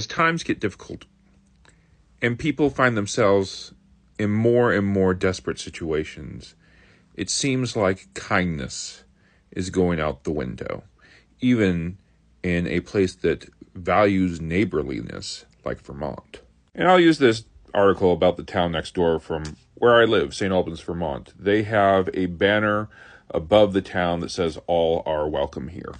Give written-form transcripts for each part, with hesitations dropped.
As times get difficult and people find themselves in more and more desperate situations, it seems like kindness is going out the window, even in a place that values neighborliness like Vermont. And I'll use this article about the town next door from where I live, St. Albans, Vermont. They have a banner above the town that says, "All are welcome here."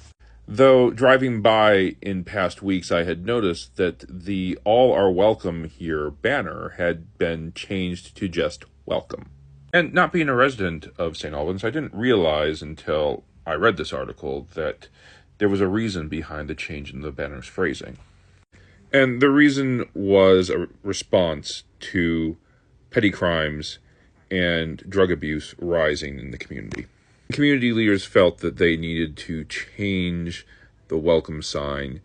Though driving by in past weeks, I had noticed that the "All are welcome here" banner had been changed to just "welcome." And not being a resident of St. Albans, I didn't realize until I read this article that there was a reason behind the change in the banner's phrasing. And the reason was a response to petty crimes and drug abuse rising in the community. Community leaders felt that they needed to change the welcome sign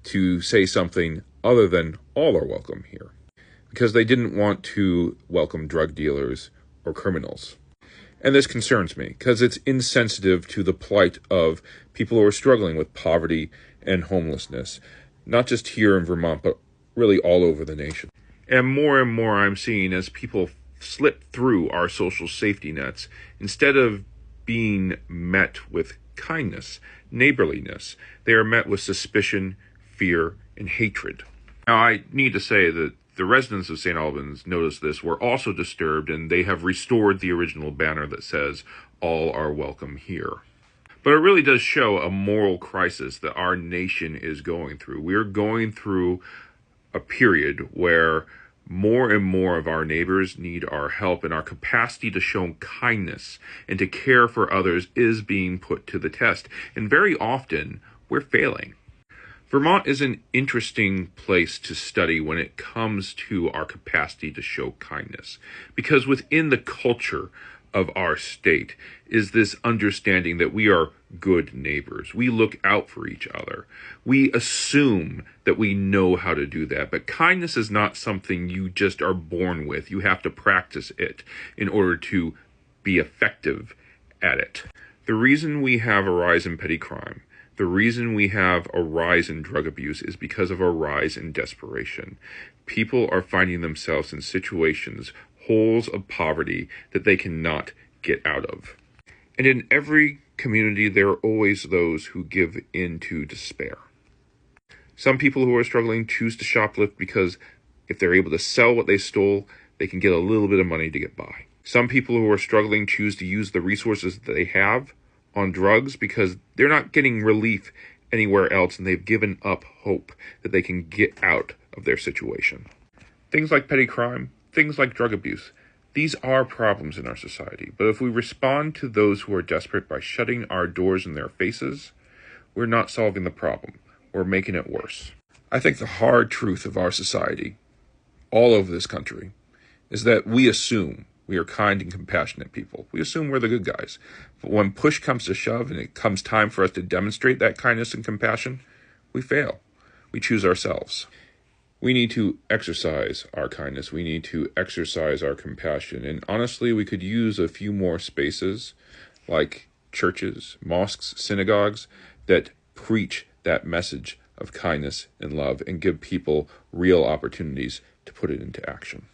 to say something other than "all are welcome here," because they didn't want to welcome drug dealers or criminals. And this concerns me because it's insensitive to the plight of people who are struggling with poverty and homelessness, not just here in Vermont, but really all over the nation. And more I'm seeing as people slip through our social safety nets, instead of being met with kindness, neighborliness, they are met with suspicion, fear, and hatred. Now, I need to say that the residents of St. Albans noticed this, were also disturbed, and they have restored the original banner that says, "All are welcome here." But it really does show a moral crisis that our nation is going through. We're going through a period where more and more of our neighbors need our help, and our capacity to show kindness and to care for others is being put to the test. And very often, we're failing. Vermont is an interesting place to study when it comes to our capacity to show kindness, because within the culture of our state is this understanding that we are good neighbors. We look out for each other. We assume that we know how to do that, but kindness is not something you just are born with. You have to practice it in order to be effective at it. The reason we have a rise in petty crime, the reason we have a rise in drug abuse, is because of a rise in desperation. People are finding themselves in situations, holes of poverty that they cannot get out of. And in every community, there are always those who give in to despair. Some people who are struggling choose to shoplift because if they're able to sell what they stole, they can get a little bit of money to get by. Some people who are struggling choose to use the resources that they have on drugs because they're not getting relief anywhere else, and they've given up hope that they can get out of their situation. Things like petty crime, things like drug abuse, these are problems in our society. But if we respond to those who are desperate by shutting our doors in their faces, we're not solving the problem. We're making it worse. I think the hard truth of our society, all over this country, is that we assume we are kind and compassionate people. We assume we're the good guys. But when push comes to shove and it comes time for us to demonstrate that kindness and compassion, we fail. We choose ourselves. We need to exercise our kindness. We need to exercise our compassion. And honestly, we could use a few more spaces like churches, mosques, synagogues that preach that message of kindness and love and give people real opportunities to put it into action.